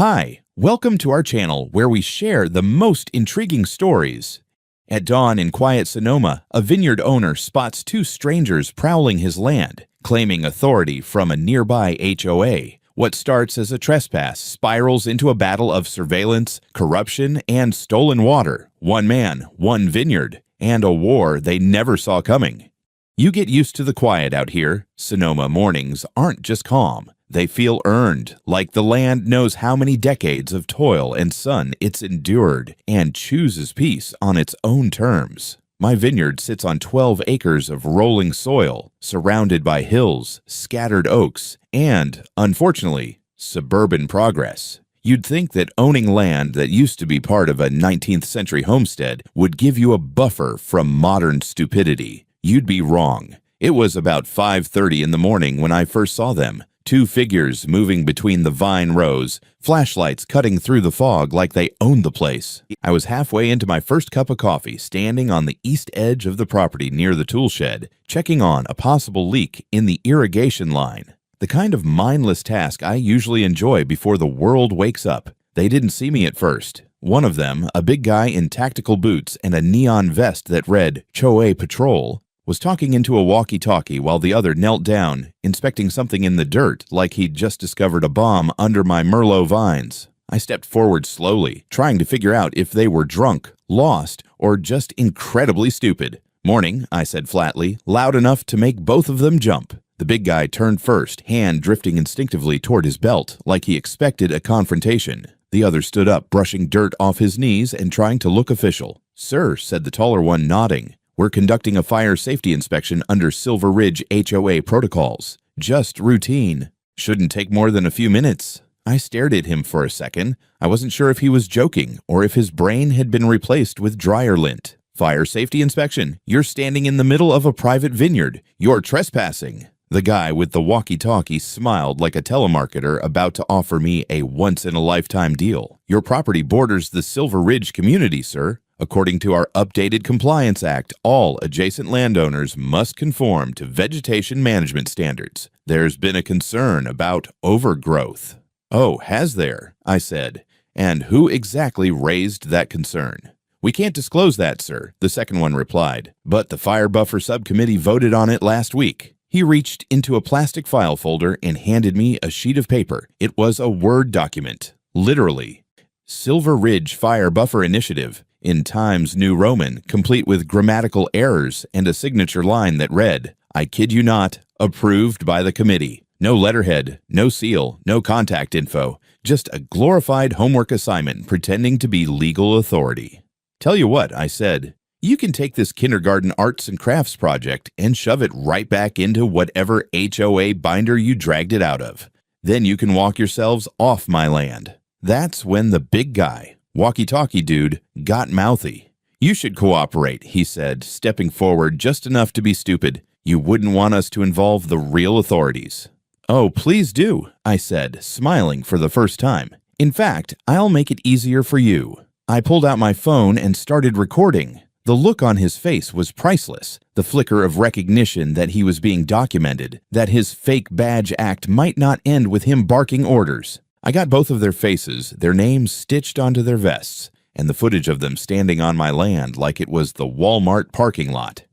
Hi, welcome to our channel where we share the most intriguing stories. At dawn in quiet Sonoma, a vineyard owner spots two strangers prowling his land, claiming authority from a nearby HOA. What starts as a trespass spirals into a battle of surveillance, corruption, and stolen water. One man, one vineyard, and a war they never saw coming. You get used to the quiet out here. Sonoma mornings aren't just calm. They feel earned, like the land knows how many decades of toil and sun it's endured and chooses peace on its own terms. My vineyard sits on 12 acres of rolling soil, surrounded by hills, scattered oaks, and, unfortunately, suburban progress. You'd think that owning land that used to be part of a 19th century homestead would give you a buffer from modern stupidity. You'd be wrong. It was about 5:30 in the morning when I first saw them. Two figures moving between the vine rows, flashlights cutting through the fog like they owned the place. I was halfway into my first cup of coffee, standing on the east edge of the property near the tool shed, checking on a possible leak in the irrigation line. The kind of mindless task I usually enjoy before the world wakes up. They didn't see me at first. One of them, a big guy in tactical boots and a neon vest that read HOA Patrol, was talking into a walkie-talkie while the other knelt down, inspecting something in the dirt like he'd just discovered a bomb under my Merlot vines. I stepped forward slowly, trying to figure out if they were drunk, lost, or just incredibly stupid. "Morning," I said flatly, loud enough to make both of them jump. The big guy turned first, hand drifting instinctively toward his belt, like he expected a confrontation. The other stood up, brushing dirt off his knees and trying to look official. "Sir," said the taller one, nodding. "We're conducting a fire safety inspection under Silver Ridge HOA protocols. Just routine. Shouldn't take more than a few minutes." I stared at him for a second. I wasn't sure if he was joking or if his brain had been replaced with dryer lint. "Fire safety inspection? You're standing in the middle of a private vineyard. You're trespassing." The guy with the walkie-talkie smiled like a telemarketer about to offer me a once-in-a-lifetime deal. "Your property borders the Silver Ridge community, sir. According to our updated Compliance Act, all adjacent landowners must conform to vegetation management standards. There's been a concern about overgrowth." "Oh, has there?" I said. "And who exactly raised that concern?" "We can't disclose that, sir," the second one replied. "But the Fire Buffer Subcommittee voted on it last week." He reached into a plastic file folder and handed me a sheet of paper. It was a Word document. Literally. Silver Ridge Fire Buffer Initiative, in Times New Roman, complete with grammatical errors and a signature line that read, "I kid you not, approved by the committee." No letterhead, no seal, no contact info, just a glorified homework assignment pretending to be legal authority. "Tell you what," I said, "you can take this kindergarten arts and crafts project and shove it right back into whatever HOA binder you dragged it out of. Then you can walk yourselves off my land." That's when the big guy, walkie-talkie dude, got mouthy. "You should cooperate," he said, stepping forward just enough to be stupid. "You wouldn't want us to involve the real authorities." "Oh, please do," I said, smiling for the first time. "In fact, I'll make it easier for you." I pulled out my phone and started recording. The look on his face was priceless, the flicker of recognition that he was being documented, that his fake badge act might not end with him barking orders. I got both of their faces, their names stitched onto their vests, and the footage of them standing on my land like it was the Walmart parking lot.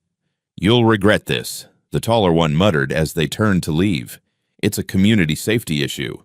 "You'll regret this," the taller one muttered as they turned to leave. "It's a community safety issue."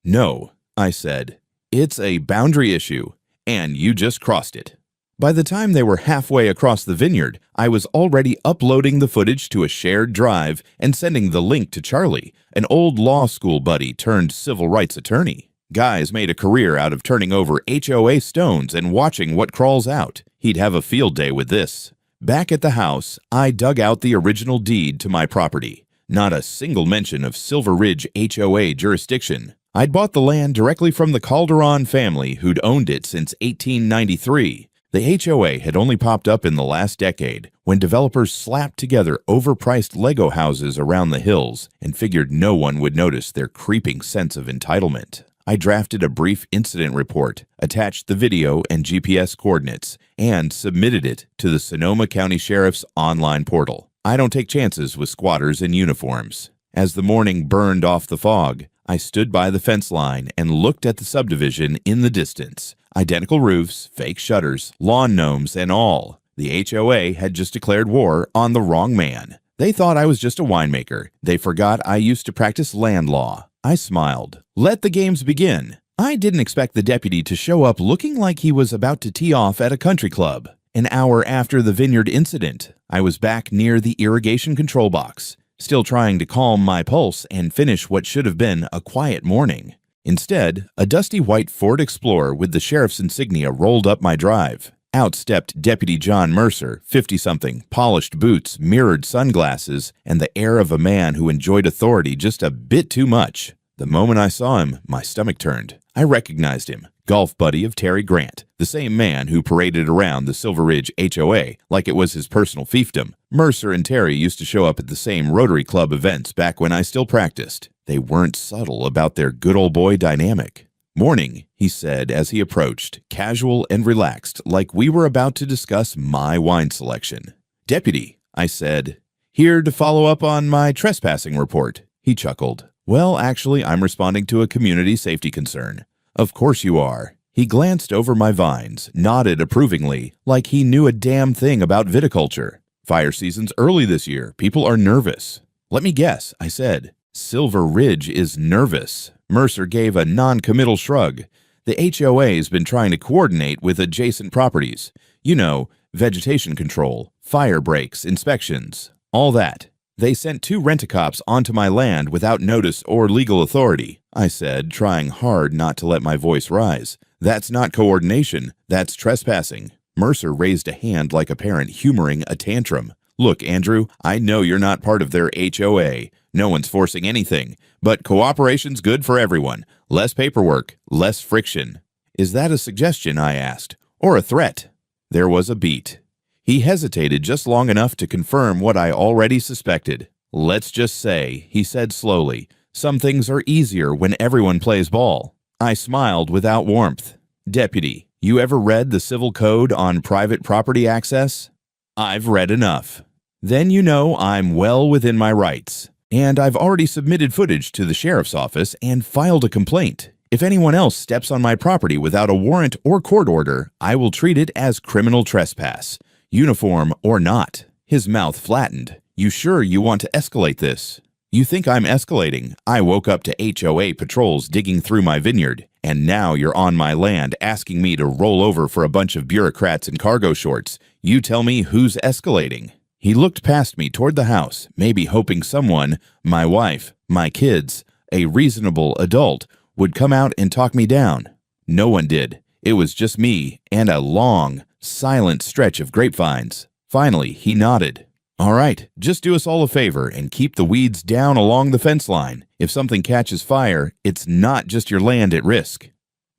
"No," I said. "It's a boundary issue, and you just crossed it." By the time they were halfway across the vineyard, I was already uploading the footage to a shared drive and sending the link to Charlie, an old law school buddy turned civil rights attorney. Guy's made a career out of turning over HOA stones and watching what crawls out. He'd have a field day with this. Back at the house, I dug out the original deed to my property. Not a single mention of Silver Ridge HOA jurisdiction. I'd bought the land directly from the Calderon family who'd owned it since 1893. The HOA had only popped up in the last decade when developers slapped together overpriced Lego houses around the hills and figured no one would notice their creeping sense of entitlement. I drafted a brief incident report, attached the video and GPS coordinates, and submitted it to the Sonoma County Sheriff's online portal. I don't take chances with squatters in uniforms. As the morning burned off the fog, I stood by the fence line and looked at the subdivision in the distance. Identical roofs, fake shutters, lawn gnomes, and all. The HOA had just declared war on the wrong man. They thought I was just a winemaker. They forgot I used to practice land law. I smiled. Let the games begin. I didn't expect the deputy to show up looking like he was about to tee off at a country club. An hour after the Vineyard incident, I was back near the irrigation control box, still trying to calm my pulse and finish what should have been a quiet morning. Instead, a dusty white Ford Explorer with the sheriff's insignia rolled up my drive. Out stepped Deputy John Mercer, 50-something, polished boots, mirrored sunglasses, and the air of a man who enjoyed authority just a bit too much. The moment I saw him, my stomach turned. I recognized him, golf buddy of Terry Grant, the same man who paraded around the Silver Ridge HOA like it was his personal fiefdom. Mercer and Terry used to show up at the same Rotary Club events back when I still practiced. They weren't subtle about their good old boy dynamic. "Morning," he said as he approached, casual and relaxed, like we were about to discuss my wine selection. "Deputy," I said, "here to follow up on my trespassing report." He chuckled. "Well, actually, I'm responding to a community safety concern." "Of course you are." He glanced over my vines, nodded approvingly, like he knew a damn thing about viticulture. "Fire season's early this year. People are nervous." "Let me guess," I said. "Silver Ridge is nervous." Mercer gave a non-committal shrug. "The HOA's been trying to coordinate with adjacent properties. You know, vegetation control, fire breaks, inspections, all that. They sent 2 rent-a-cops onto my land without notice or legal authority," I said, trying hard not to let my voice rise. "That's not coordination, that's trespassing." Mercer raised a hand like a parent humoring a tantrum. "Look, Andrew, I know you're not part of their HOA. No one's forcing anything, but cooperation's good for everyone. Less paperwork, less friction." "Is that a suggestion?" I asked, "or a threat?" There was a beat. He hesitated just long enough to confirm what I already suspected. "Let's just say," he said slowly, "some things are easier when everyone plays ball." I smiled without warmth. "Deputy, you ever read the Civil Code on private property access?" "I've read enough." "Then you know I'm well within my rights. And I've already submitted footage to the sheriff's office and filed a complaint. If anyone else steps on my property without a warrant or court order, I will treat it as criminal trespass, uniform or not." His mouth flattened. "You sure you want to escalate this?" "You think I'm escalating? I woke up to HOA patrols digging through my vineyard, and now you're on my land asking me to roll over for a bunch of bureaucrats in cargo shorts. You tell me who's escalating." He looked past me toward the house, maybe hoping someone, my wife, my kids, a reasonable adult, would come out and talk me down. No one did. It was just me and a long, silent stretch of grapevines. Finally, he nodded. "All right, just do us all a favor and keep the weeds down along the fence line. If something catches fire, it's not just your land at risk."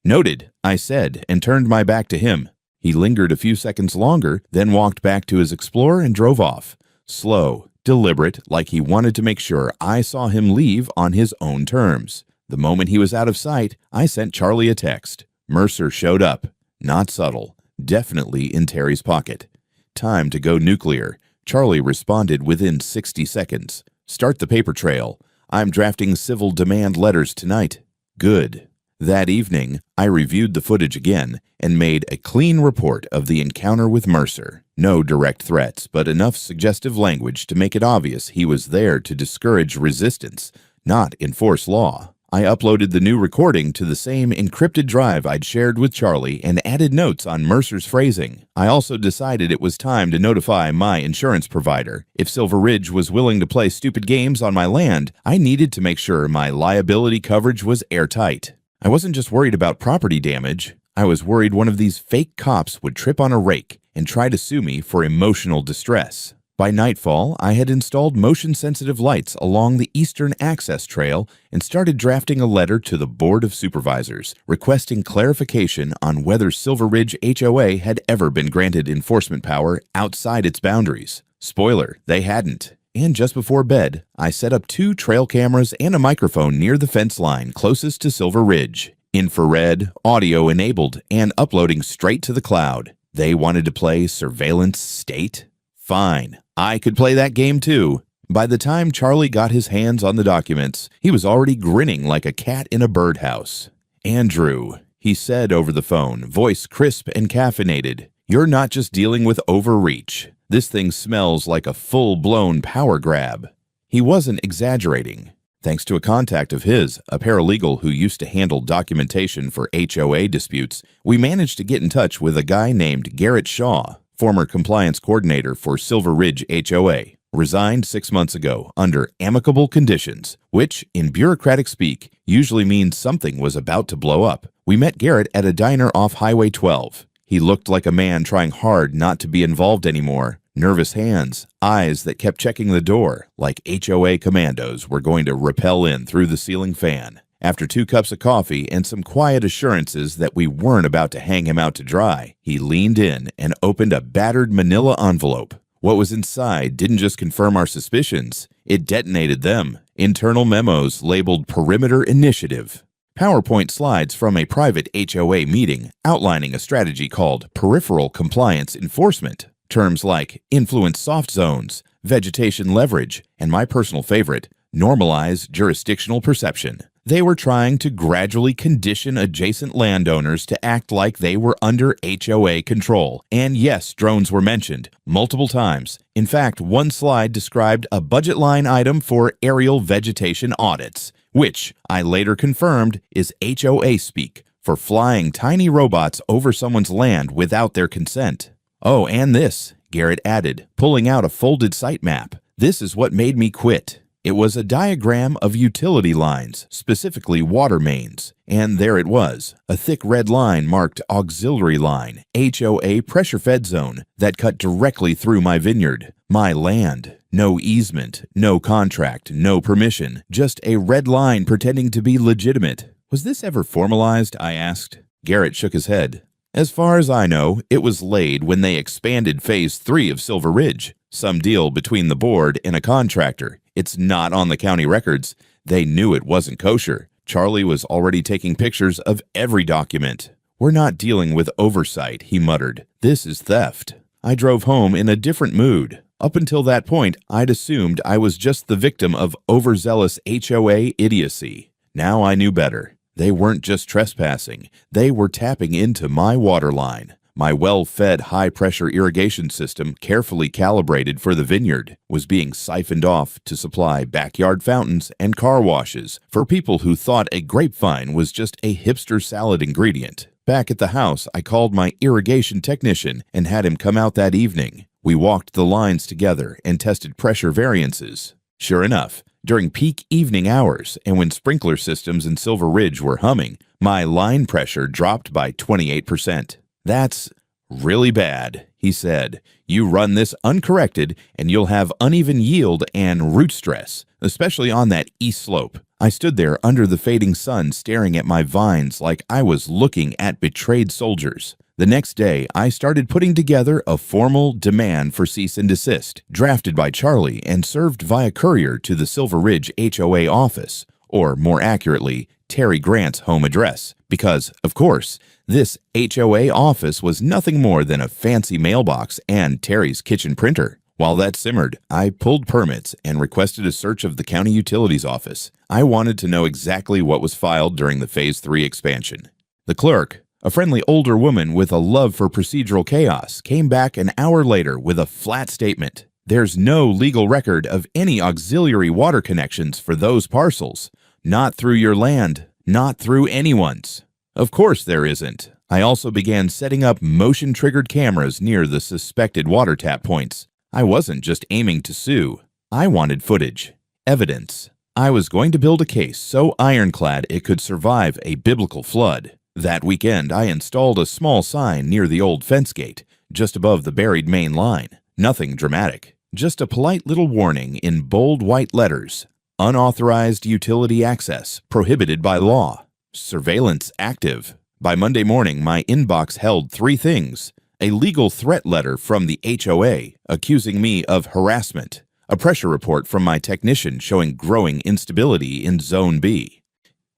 "Noted," I said, and turned my back to him. He lingered a few seconds longer, then walked back to his Explorer and drove off. Slow, deliberate, like he wanted to make sure I saw him leave on his own terms. The moment he was out of sight, I sent Charlie a text. Mercer showed up. Not subtle. Definitely in Terry's pocket. "Time to go nuclear." Charlie responded within 60 seconds. "Start the paper trail. I'm drafting civil demand letters tonight." Good. That evening, I reviewed the footage again and made a clean report of the encounter with Mercer. No direct threats, but enough suggestive language to make it obvious he was there to discourage resistance, not enforce law. I uploaded the new recording to the same encrypted drive I'd shared with Charlie and added notes on Mercer's phrasing. I also decided it was time to notify my insurance provider. If Silver Ridge was willing to play stupid games on my land, I needed to make sure my liability coverage was airtight. I wasn't just worried about property damage. I was worried one of these fake cops would trip on a rake and try to sue me for emotional distress. By nightfall, I had installed motion-sensitive lights along the eastern access trail and started drafting a letter to the Board of Supervisors, requesting clarification on whether Silver Ridge HOA had ever been granted enforcement power outside its boundaries. Spoiler, they hadn't. And just before bed, I set up 2 trail cameras and a microphone near the fence line closest to Silver Ridge. Infrared, audio-enabled, and uploading straight to the cloud. They wanted to play surveillance state? Fine, I could play that game too. By the time Charlie got his hands on the documents, he was already grinning like a cat in a birdhouse. "Andrew," he said over the phone, voice crisp and caffeinated, "you're not just dealing with overreach. This thing smells like a full-blown power grab." He wasn't exaggerating. Thanks to a contact of his, a paralegal who used to handle documentation for HOA disputes, we managed to get in touch with a guy named Garrett Shaw, former compliance coordinator for Silver Ridge HOA, resigned 6 months ago under amicable conditions, which, in bureaucratic speak, usually means something was about to blow up. We met Garrett at a diner off Highway 12. He looked like a man trying hard not to be involved anymore. Nervous hands, eyes that kept checking the door, like HOA commandos were going to rappel in through the ceiling fan. After 2 cups of coffee and some quiet assurances that we weren't about to hang him out to dry, he leaned in and opened a battered manila envelope. What was inside didn't just confirm our suspicions, it detonated them. Internal memos labeled Perimeter Initiative. PowerPoint slides from a private HOA meeting outlining a strategy called Peripheral Compliance Enforcement. Terms like influence soft zones, vegetation leverage, and my personal favorite, normalize jurisdictional perception. They were trying to gradually condition adjacent landowners to act like they were under HOA control. And yes, drones were mentioned multiple times. In fact, one slide described a budget line item for aerial vegetation audits, which I later confirmed is HOA speak for flying tiny robots over someone's land without their consent. "Oh, and this," Garrett added, pulling out a folded sitemap. "This is what made me quit." It was a diagram of utility lines, specifically water mains. And there it was, a thick red line marked Auxiliary Line, HOA Pressure-Fed Zone, that cut directly through my vineyard, my land. No easement, no contract, no permission, just a red line pretending to be legitimate. "Was this ever formalized?" I asked. Garrett shook his head. "As far as I know, it was laid when they expanded Phase 3 of Silver Ridge. Some deal between the board and a contractor. It's not on the county records. They knew it wasn't kosher. Charlie was already taking pictures of every document." "We're not dealing with oversight," he muttered. "This is theft." I drove home in a different mood. Up until that point, I'd assumed I was just the victim of overzealous HOA idiocy. Now I knew better. They weren't just trespassing. They were tapping into my water line. My well-fed high-pressure irrigation system, carefully calibrated for the vineyard, was being siphoned off to supply backyard fountains and car washes for people who thought a grapevine was just a hipster salad ingredient. Back at the house, I called my irrigation technician and had him come out that evening. We walked the lines together and tested pressure variances. Sure enough, during peak evening hours and when sprinkler systems in Silver Ridge were humming, my line pressure dropped by 28%. "That's really bad," he said. "You run this uncorrected and you'll have uneven yield and root stress, especially on that east slope." I stood there under the fading sun staring at my vines like I was looking at betrayed soldiers. The next day, I started putting together a formal demand for cease and desist, drafted by Charlie and served via courier to the Silver Ridge HOA office, or more accurately, Terry Grant's home address, because, of course, this HOA office was nothing more than a fancy mailbox and Terry's kitchen printer. While that simmered, I pulled permits and requested a search of the county utilities office. I wanted to know exactly what was filed during the Phase 3 expansion. The clerk, a friendly older woman with a love for procedural chaos, came back an hour later with a flat statement. "There's no legal record of any auxiliary water connections for those parcels. Not through your land, not through anyone's." Of course there isn't. I also began setting up motion-triggered cameras near the suspected water tap points. I wasn't just aiming to sue. I wanted footage, evidence. I was going to build a case so ironclad it could survive a biblical flood. That weekend, I installed a small sign near the old fence gate, just above the buried main line. Nothing dramatic, just a polite little warning in bold white letters. Unauthorized utility access, prohibited by law. Surveillance active. By Monday morning, my inbox held 3 things. A legal threat letter from the HOA accusing me of harassment. A pressure report from my technician showing growing instability in Zone B.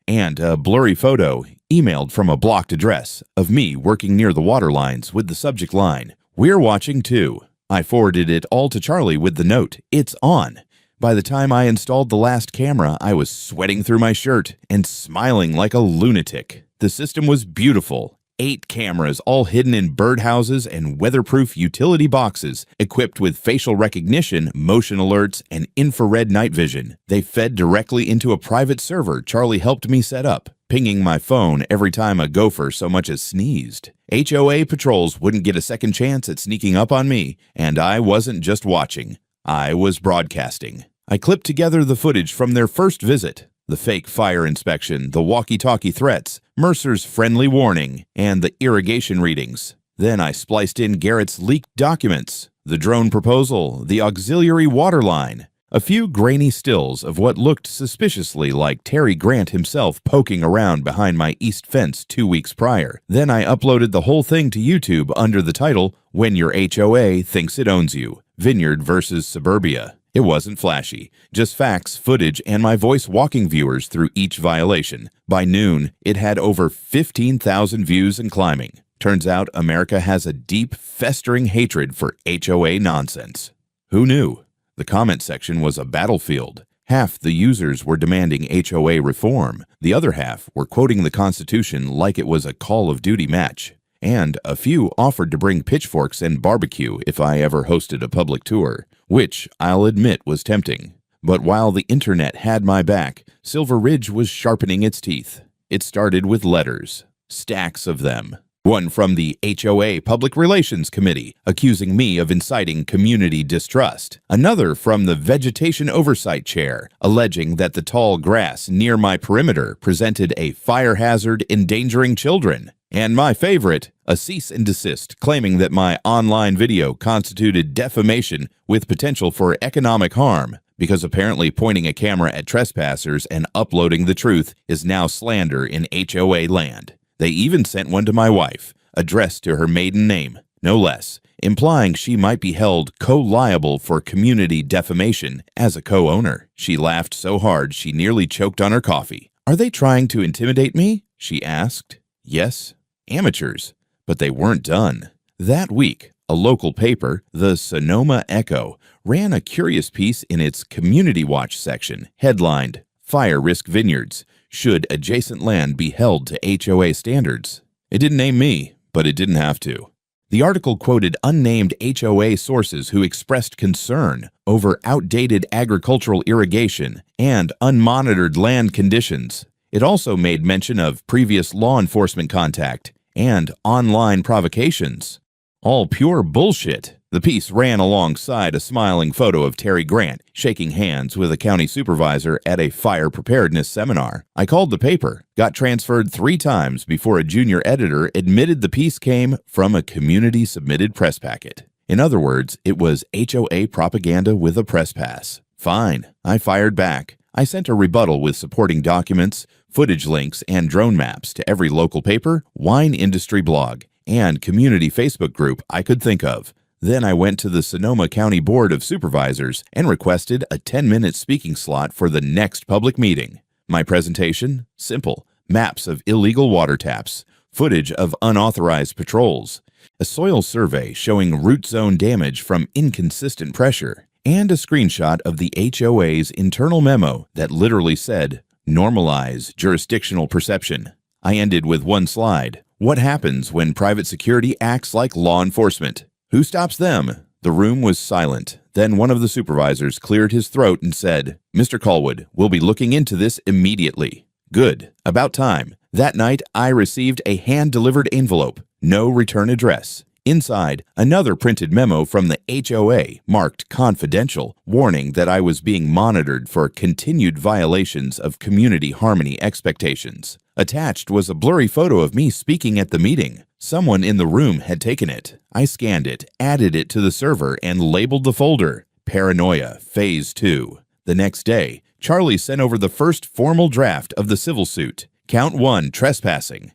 And a blurry photo, emailed from a blocked address, of me working near the water lines with the subject line, "We're watching too." I forwarded it all to Charlie with the note, "It's on." By the time I installed the last camera, I was sweating through my shirt and smiling like a lunatic. The system was beautiful. 8 cameras, all hidden in birdhouses and weatherproof utility boxes, equipped with facial recognition, motion alerts, and infrared night vision. They fed directly into a private server Charlie helped me set up, pinging my phone every time a gopher so much as sneezed. HOA patrols wouldn't get a second chance at sneaking up on me, and I wasn't just watching. I was broadcasting. I clipped together the footage from their first visit. The fake fire inspection, the walkie-talkie threats, Mercer's friendly warning, and the irrigation readings. Then I spliced in Garrett's leaked documents, the drone proposal, the auxiliary water line, a few grainy stills of what looked suspiciously like Terry Grant himself poking around behind my east fence 2 weeks prior. Then I uploaded the whole thing to YouTube under the title, When Your HOA Thinks It Owns You, Vineyard versus Suburbia. It wasn't flashy, just facts, footage, and my voice walking viewers through each violation. By noon, it had over 15,000 views and climbing. Turns out America has a deep, festering hatred for HOA nonsense. Who knew? The comment section was a battlefield. Half the users were demanding HOA reform. The other half were quoting the Constitution like it was a Call of Duty match. And a few offered to bring pitchforks and barbecue if I ever hosted a public tour, which I'll admit was tempting. But while the internet had my back, Silver Ridge was sharpening its teeth. It started with letters, stacks of them. One from the HOA Public Relations Committee, accusing me of inciting community distrust. Another from the Vegetation Oversight Chair, alleging that the tall grass near my perimeter presented a fire hazard endangering children. And my favorite, a cease and desist claiming that my online video constituted defamation with potential for economic harm, because apparently pointing a camera at trespassers and uploading the truth is now slander in HOA land. They even sent one to my wife, addressed to her maiden name, no less, implying she might be held co-liable for community defamation as a co-owner. She laughed so hard she nearly choked on her coffee. "Are they trying to intimidate me?" she asked. Yes, amateurs, but they weren't done. That week, a local paper, the Sonoma Echo, ran a curious piece in its Community Watch section, headlined, Fire Risk Vineyards. Should adjacent land be held to HOA standards? It didn't name me, but it didn't have to. The article quoted unnamed HOA sources who expressed concern over outdated agricultural irrigation and unmonitored land conditions. It also made mention of previous law enforcement contact and online provocations. All pure bullshit. The piece ran alongside a smiling photo of Terry Grant shaking hands with a county supervisor at a fire preparedness seminar. I called the paper, got transferred 3 times before a junior editor admitted the piece came from a community-submitted press packet. In other words, it was HOA propaganda with a press pass. Fine, I fired back. I sent a rebuttal with supporting documents, footage links, and drone maps to every local paper, wine industry blog, and community Facebook group I could think of. Then I went to the Sonoma County Board of Supervisors and requested a 10-minute speaking slot for the next public meeting. My presentation? Simple. Maps of illegal water taps, footage of unauthorized patrols, a soil survey showing root zone damage from inconsistent pressure, and a screenshot of the HOA's internal memo that literally said, "Normalize jurisdictional perception." I ended with one slide. What happens when private security acts like law enforcement? Who stops them? The room was silent. Then one of the supervisors cleared his throat and said, "Mr. Callwood, we'll be looking into this immediately." Good. About time. That night, I received a hand-delivered envelope. No return address. Inside, another printed memo from the HOA marked confidential, warning that I was being monitored for continued violations of community harmony expectations. Attached was a blurry photo of me speaking at the meeting. Someone in the room had taken it. I scanned it, added it to the server, and labeled the folder, Paranoia, Phase 2. The next day, Charlie sent over the first formal draft of the civil suit. Count 1, trespassing.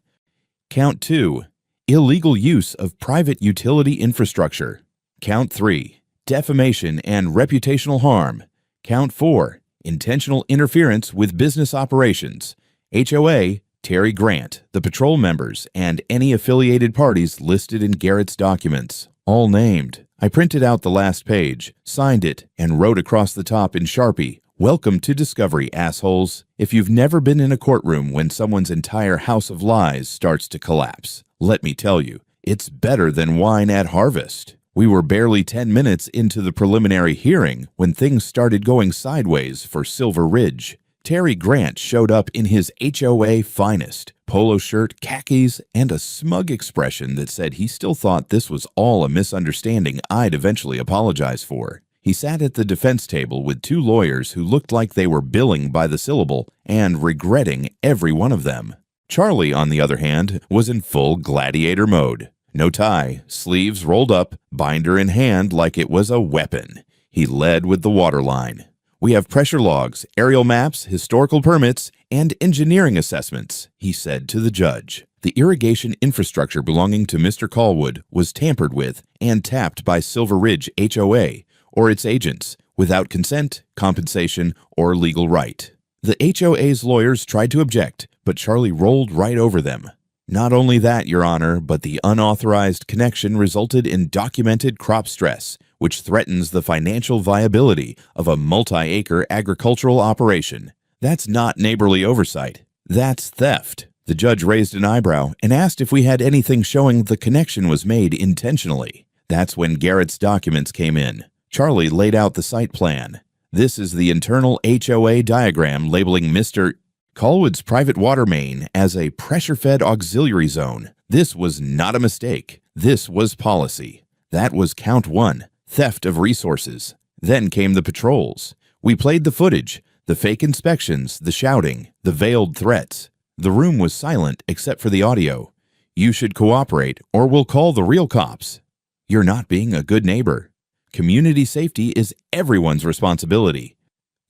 Count 2, illegal use of private utility infrastructure. Count 3, defamation and reputational harm. Count 4, intentional interference with business operations. HOA, Terry Grant, the patrol members, and any affiliated parties listed in Garrett's documents. All named. I printed out the last page, signed it, and wrote across the top in Sharpie, "Welcome to Discovery, assholes." If you've never been in a courtroom when someone's entire house of lies starts to collapse, let me tell you, it's better than wine at harvest. We were barely 10 minutes into the preliminary hearing when things started going sideways for Silver Ridge. Terry Grant showed up in his HOA finest, polo shirt, khakis, and a smug expression that said he still thought this was all a misunderstanding I'd eventually apologize for. He sat at the defense table with two lawyers who looked like they were billing by the syllable and regretting every one of them. Charlie, on the other hand, was in full gladiator mode. No tie, sleeves rolled up, binder in hand like it was a weapon. He led with the waterline. "We have pressure logs, aerial maps, historical permits, and engineering assessments," he said to the judge. The irrigation infrastructure belonging to Mr. Callwood was tampered with and tapped by Silver Ridge HOA or its agents without consent, compensation, or legal right. The HOA's lawyers tried to object, but Charlie rolled right over them. "Not only that, Your Honor, but the unauthorized connection resulted in documented crop stress, which threatens the financial viability of a multi-acre agricultural operation. That's not neighborly oversight. That's theft." The judge raised an eyebrow and asked if we had anything showing the connection was made intentionally. That's when Garrett's documents came in. Charlie laid out the site plan. "This is the internal HOA diagram labeling Mr. Callwood's private water main as a pressure-fed auxiliary zone. This was not a mistake. This was policy." That was count one, theft of resources. Then came the patrols. We played the footage, the fake inspections, the shouting, the veiled threats. The room was silent except for the audio. "You should cooperate or we'll call the real cops." "You're not being a good neighbor." "Community safety is everyone's responsibility."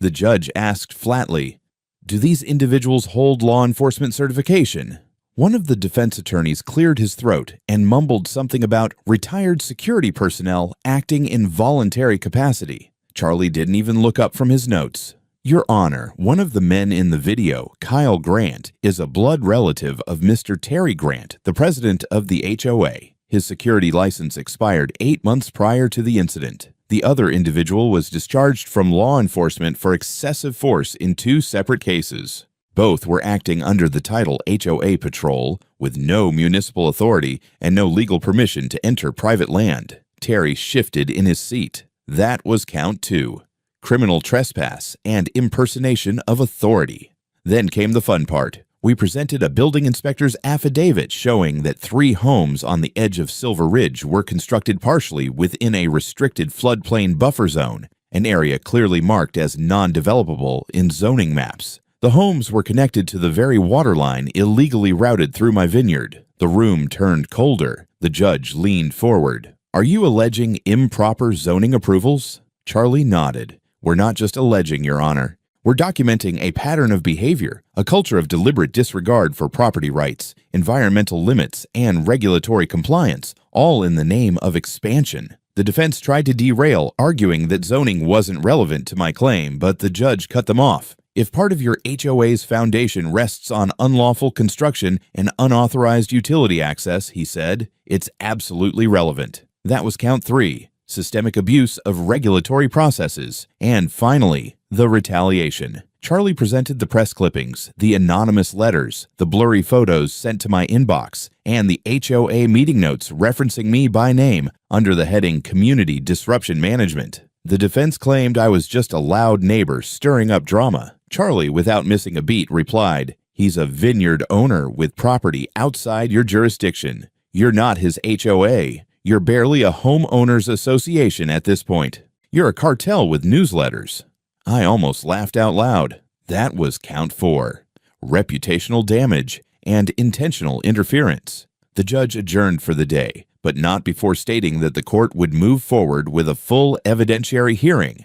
The judge asked flatly, "Do these individuals hold law enforcement certification?" One of the defense attorneys cleared his throat and mumbled something about retired security personnel acting in voluntary capacity. Charlie didn't even look up from his notes. "Your Honor, one of the men in the video, Kyle Grant, is a blood relative of Mr. Terry Grant, the president of the HOA. His security license expired 8 months prior to the incident. The other individual was discharged from law enforcement for excessive force in 2 separate cases. Both were acting under the title HOA Patrol, with no municipal authority and no legal permission to enter private land." Terry shifted in his seat. That was count 2, criminal trespass and impersonation of authority. Then came the fun part. We presented a building inspector's affidavit showing that 3 homes on the edge of Silver Ridge were constructed partially within a restricted floodplain buffer zone, an area clearly marked as non-developable in zoning maps. The homes were connected to the very waterline illegally routed through my vineyard. The room turned colder. The judge leaned forward. "Are you alleging improper zoning approvals?" Charlie nodded. "We're not just alleging, Your Honor. We're documenting a pattern of behavior, a culture of deliberate disregard for property rights, environmental limits, and regulatory compliance, all in the name of expansion." The defense tried to derail, arguing that zoning wasn't relevant to my claim, but the judge cut them off. "If part of your HOA's foundation rests on unlawful construction and unauthorized utility access," he said, "it's absolutely relevant." That was count 3. Systemic abuse of regulatory processes, and finally, the retaliation. Charlie presented the press clippings, the anonymous letters, the blurry photos sent to my inbox, and the HOA meeting notes referencing me by name under the heading Community Disruption Management. The defense claimed I was just a loud neighbor stirring up drama. Charlie, without missing a beat, replied, "He's a vineyard owner with property outside your jurisdiction. You're not his HOA. You're barely a homeowners association at this point. You're a cartel with newsletters." I almost laughed out loud. That was count 4, reputational damage and intentional interference. The judge adjourned for the day, but not before stating that the court would move forward with a full evidentiary hearing.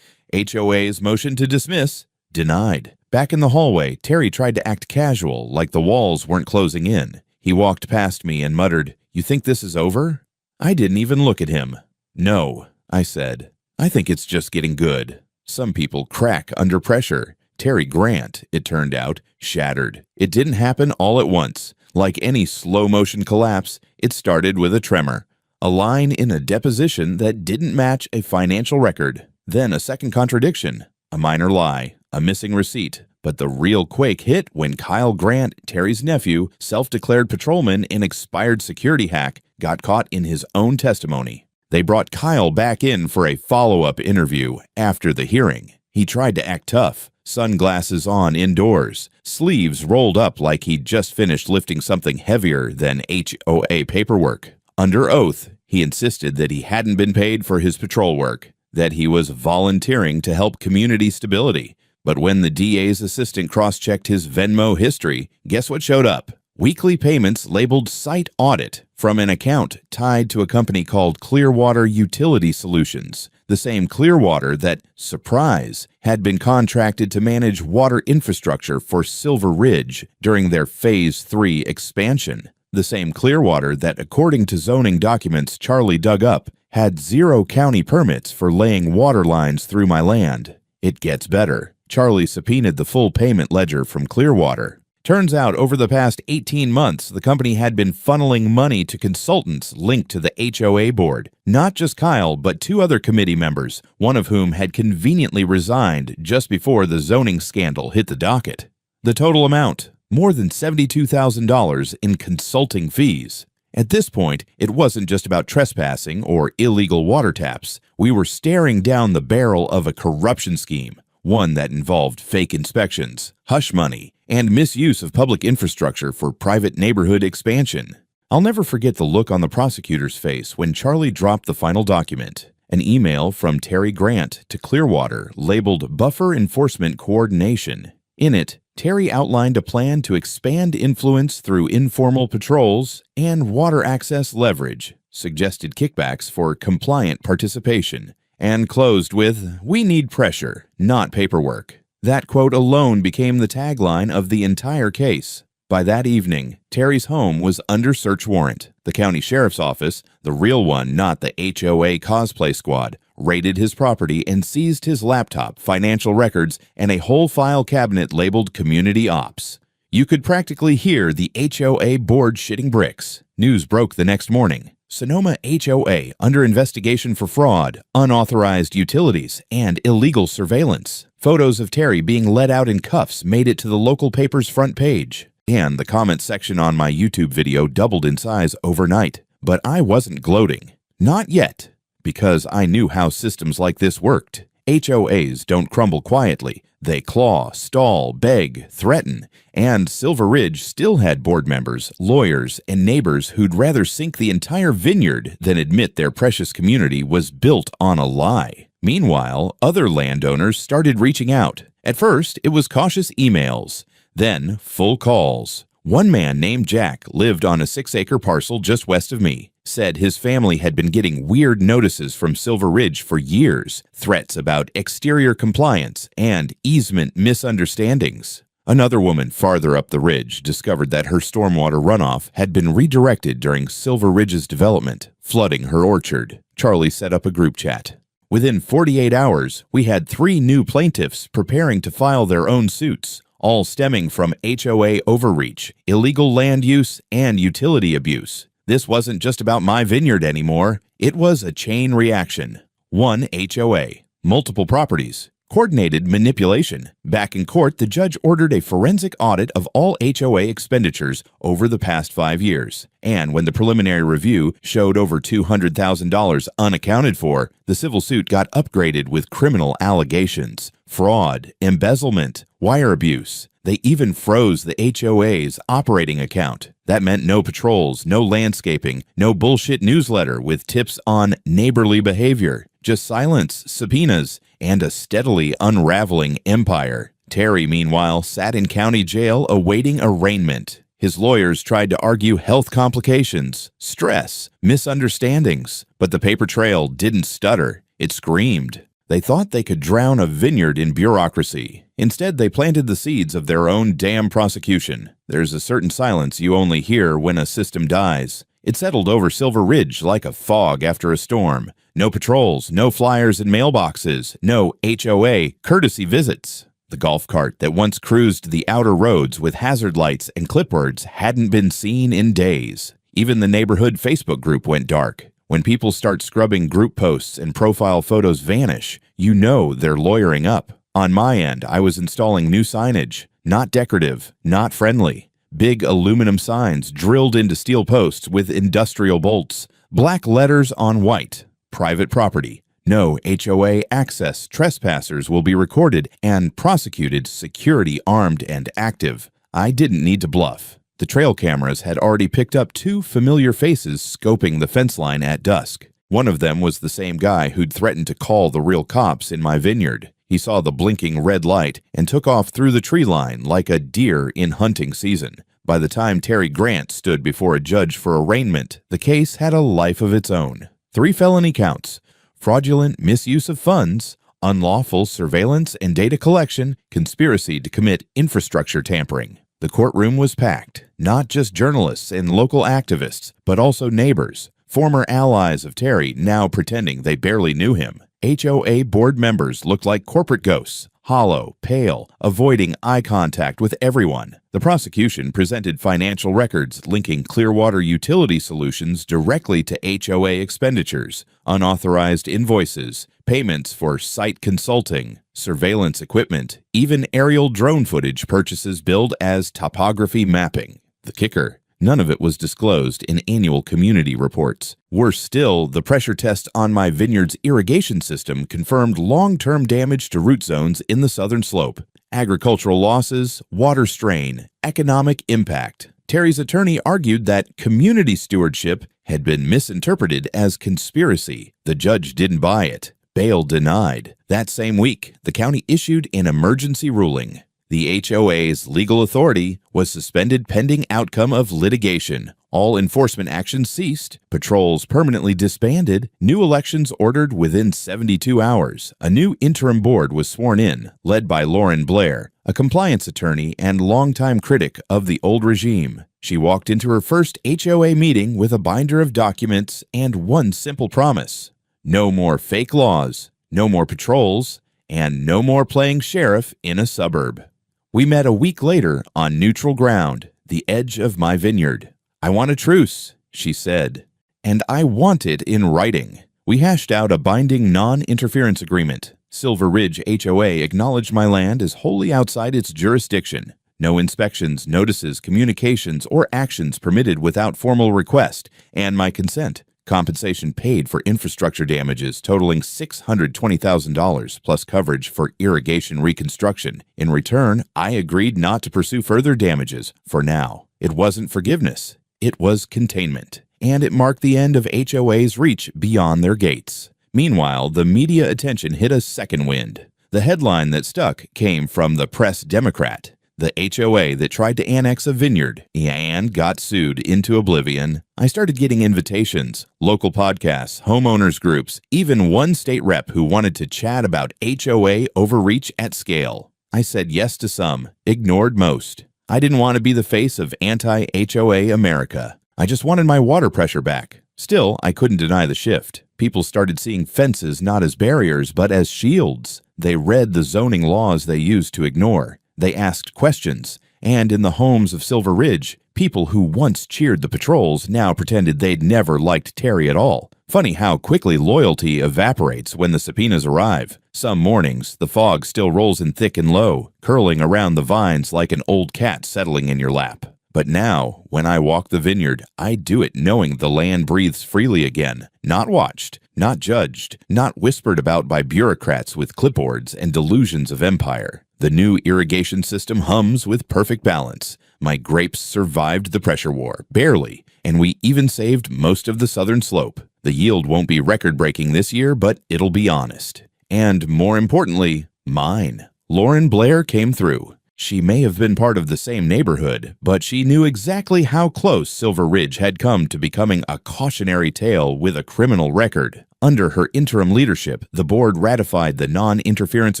HOA's motion to dismiss, denied. Back in the hallway, Terry tried to act casual, like the walls weren't closing in. He walked past me and muttered, "You think this is over?" I didn't even look at him. "No," I said. "I think it's just getting good." Some people crack under pressure. Terry Grant, it turned out, shattered. It didn't happen all at once. Like any slow-motion collapse, it started with a tremor, A line in a deposition that didn't match a financial record. Then a second contradiction. A minor lie. A missing receipt. But the real quake hit when Kyle Grant, Terry's nephew, self-declared patrolman and expired security hack, got caught in his own testimony. They brought Kyle back in for a follow-up interview after the hearing. He tried to act tough, sunglasses on indoors, sleeves rolled up like he'd just finished lifting something heavier than HOA paperwork. Under oath, he insisted that he hadn't been paid for his patrol work, that he was volunteering to help community stability. But when the DA's assistant cross-checked his Venmo history, guess what showed up? Weekly payments labeled Site Audit from an account tied to a company called Clearwater Utility Solutions, the same Clearwater that, surprise, had been contracted to manage water infrastructure for Silver Ridge during their Phase 3 expansion. The same Clearwater that, according to zoning documents Charlie dug up, had 0 county permits for laying water lines through my land. It gets better. Charlie subpoenaed the full payment ledger from Clearwater. Turns out, over the past 18 months, the company had been funneling money to consultants linked to the HOA board. Not just Kyle, but 2 other committee members, one of whom had conveniently resigned just before the zoning scandal hit the docket. The total amount, more than $72,000 in consulting fees. At this point, it wasn't just about trespassing or illegal water taps. We were staring down the barrel of a corruption scheme. One that involved fake inspections, hush money, and misuse of public infrastructure for private neighborhood expansion. I'll never forget the look on the prosecutor's face when Charlie dropped the final document, an email from Terry Grant to Clearwater labeled Buffer Enforcement Coordination. In it, Terry outlined a plan to expand influence through informal patrols and water access leverage, suggested kickbacks for compliant participation, and closed with, "We need pressure, not paperwork." That quote alone became the tagline of the entire case. By that evening, Terry's home was under search warrant. The county sheriff's office, the real one, not the HOA cosplay squad, raided his property and seized his laptop, financial records, and a whole file cabinet labeled Community Ops. You could practically hear the HOA board shitting bricks. News broke the next morning. Sonoma HOA under investigation for fraud, unauthorized utilities, and illegal surveillance. Photos of Terry being let out in cuffs made it to the local paper's front page. And the comment section on my YouTube video doubled in size overnight. But I wasn't gloating. Not yet. Because I knew how systems like this worked. HOAs don't crumble quietly. They claw, stall, beg, threaten, and Silver Ridge still had board members, lawyers, and neighbors who'd rather sink the entire vineyard than admit their precious community was built on a lie. Meanwhile, other landowners started reaching out. At first, it was cautious emails, then full calls. One man named Jack lived on a 6-acre parcel just west of me. Said his family had been getting weird notices from Silver Ridge for years, threats about exterior compliance and easement misunderstandings. Another woman farther up the ridge discovered that her stormwater runoff had been redirected during Silver Ridge's development, flooding her orchard. Charlie set up a group chat. Within 48 hours, we had 3 new plaintiffs preparing to file their own suits, all stemming from HOA overreach, illegal land use, and utility abuse. This wasn't just about my vineyard anymore. It was a chain reaction. 1 HOA, multiple properties, coordinated manipulation. Back in court, the judge ordered a forensic audit of all HOA expenditures over the past 5 years. And when the preliminary review showed over $200,000 unaccounted for, the civil suit got upgraded with criminal allegations, fraud, embezzlement, wire abuse. They even froze the HOA's operating account. That meant no patrols, no landscaping, no bullshit newsletter with tips on neighborly behavior, just silence, subpoenas, and a steadily unraveling empire. Terry, meanwhile, sat in county jail awaiting arraignment. His lawyers tried to argue health complications, stress, misunderstandings, but the paper trail didn't stutter. It screamed. They thought they could drown a vineyard in bureaucracy. Instead, they planted the seeds of their own damn prosecution. There's a certain silence you only hear when a system dies. It settled over Silver Ridge like a fog after a storm. No patrols, no flyers in mailboxes, no HOA courtesy visits. The golf cart that once cruised the outer roads with hazard lights and clipboards hadn't been seen in days. Even the neighborhood Facebook group went dark. When people start scrubbing group posts and profile photos vanish, you know they're lawyering up. On my end, I was installing new signage. Not decorative, not friendly. Big aluminum signs drilled into steel posts with industrial bolts. Black letters on white. Private property. No HOA access. Trespassers will be recorded and prosecuted, security armed and active. I didn't need to bluff. The trail cameras had already picked up 2 familiar faces scoping the fence line at dusk. One of them was the same guy who'd threatened to call the real cops in my vineyard. He saw the blinking red light and took off through the tree line like a deer in hunting season. By the time Terry Grant stood before a judge for arraignment, the case had a life of its own. 3 felony counts: fraudulent misuse of funds, unlawful surveillance and data collection, conspiracy to commit infrastructure tampering. The courtroom was packed, not just journalists and local activists, but also neighbors, former allies of Terry now pretending they barely knew him. HOA board members looked like corporate ghosts, hollow, pale, avoiding eye contact with everyone. The prosecution presented financial records linking Clearwater Utility Solutions directly to HOA expenditures, unauthorized invoices, payments for site consulting, surveillance equipment, even aerial drone footage purchases billed as topography mapping. The kicker: none of it was disclosed in annual community reports. Worse still, the pressure test on my vineyard's irrigation system confirmed long-term damage to root zones in the southern slope. Agricultural losses, water strain, economic impact. Terry's attorney argued that community stewardship had been misinterpreted as conspiracy. The judge didn't buy it. Bail denied. That same week, the county issued an emergency ruling. The HOA's legal authority was suspended pending outcome of litigation. All enforcement actions ceased, patrols permanently disbanded, new elections ordered within 72 hours. A new interim board was sworn in, led by Lauren Blair, a compliance attorney and longtime critic of the old regime. She walked into her first HOA meeting with a binder of documents and one simple promise: no more fake laws, no more patrols, and no more playing sheriff in a suburb. We met a week later on neutral ground, the edge of my vineyard. "I want a truce," she said, and I want it in writing. We hashed out a binding non-interference agreement. Silver Ridge HOA acknowledged my land as wholly outside its jurisdiction. No inspections, notices, communications, or actions permitted without formal request and my consent. Compensation paid for infrastructure damages totaling $620,000 plus coverage for irrigation reconstruction. In return, I agreed not to pursue further damages for now. It wasn't forgiveness. It was containment. And it marked the end of HOA's reach beyond their gates. Meanwhile, the media attention hit a second wind. The headline that stuck came from the Press Democrat. The HOA that tried to annex a vineyard and got sued into oblivion. I started getting invitations, local podcasts, homeowners groups, even one state rep who wanted to chat about HOA overreach at scale. I said yes to some, ignored most. I didn't want to be the face of anti-HOA America. I just wanted my water pressure back. Still, I couldn't deny the shift. People started seeing fences not as barriers but as shields. They read the zoning laws they used to ignore. They asked questions, and in the homes of Silver Ridge, people who once cheered the patrols now pretended they'd never liked Terry at all. Funny how quickly loyalty evaporates when the subpoenas arrive. Some mornings, the fog still rolls in thick and low, curling around the vines like an old cat settling in your lap. But now, when I walk the vineyard, I do it knowing the land breathes freely again, not watched, not judged, not whispered about by bureaucrats with clipboards and delusions of empire. The new irrigation system hums with perfect balance. My grapes survived the pressure war, barely, and we even saved most of the southern slope. The yield won't be record-breaking this year, but it'll be honest. And more importantly, mine. Lauren Blair came through. She may have been part of the same neighborhood, but she knew exactly how close Silver Ridge had come to becoming a cautionary tale with a criminal record. Under her interim leadership, the board ratified the non-interference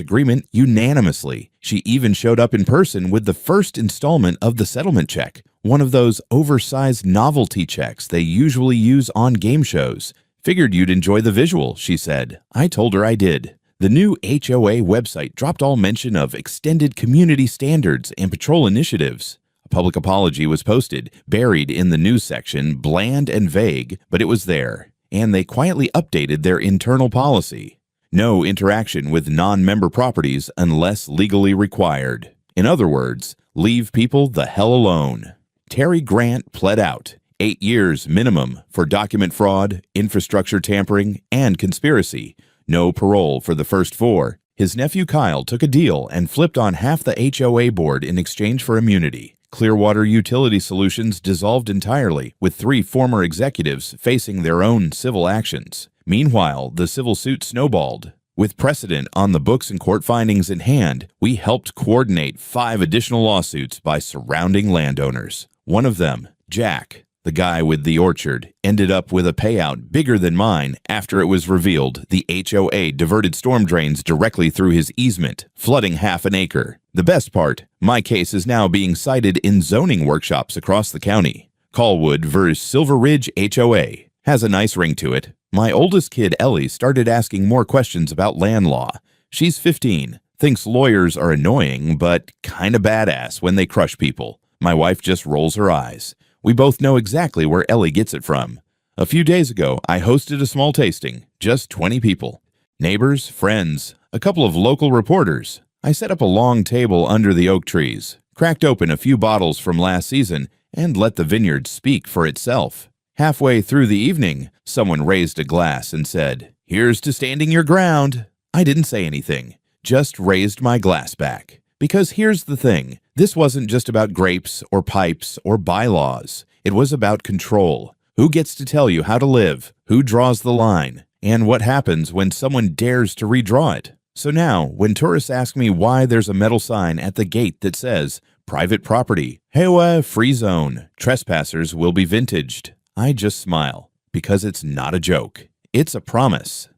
agreement unanimously. She even showed up in person with the first installment of the settlement check, one of those oversized novelty checks they usually use on game shows. "Figured you'd enjoy the visual," she said. I told her I did. The new HOA website dropped all mention of extended community standards and patrol initiatives. A public apology was posted, buried in the news section, bland and vague, but it was there. and they quietly updated their internal policy. No interaction with non-member properties unless legally required. In other words, leave people the hell alone. Terry Grant pled out 8 years minimum for document fraud, infrastructure tampering, and conspiracy. No parole for the first 4. His nephew Kyle took a deal and flipped on half the HOA board in exchange for immunity. Clearwater Utility Solutions dissolved entirely, with 3 former executives facing their own civil actions. Meanwhile, the civil suit snowballed. With precedent on the books and court findings in hand, we helped coordinate 5 additional lawsuits by surrounding landowners. One of them, Jack, the guy with the orchard, ended up with a payout bigger than mine after it was revealed the HOA diverted storm drains directly through his easement, flooding half an acre. The best part, my case is now being cited in zoning workshops across the county. Callwood vs. Silver Ridge HOA has a nice ring to it. My oldest kid, Ellie, started asking more questions about land law. She's 15, thinks lawyers are annoying, but kinda badass when they crush people. My wife just rolls her eyes. We both know exactly where Ellie gets it from. A few days ago, I hosted a small tasting, just 20 people. Neighbors, friends, a couple of local reporters. I set up a long table under the oak trees, cracked open a few bottles from last season, and let the vineyard speak for itself. Halfway through the evening, someone raised a glass and said, "Here's to standing your ground." I didn't say anything, just raised my glass back. Because here's the thing, this wasn't just about grapes or pipes or bylaws. It was about control. Who gets to tell you how to live? Who draws the line? And what happens when someone dares to redraw it? So now, when tourists ask me why there's a metal sign at the gate that says, "Private property, HOA free zone, trespassers will be vintaged," I just smile, because it's not a joke. It's a promise.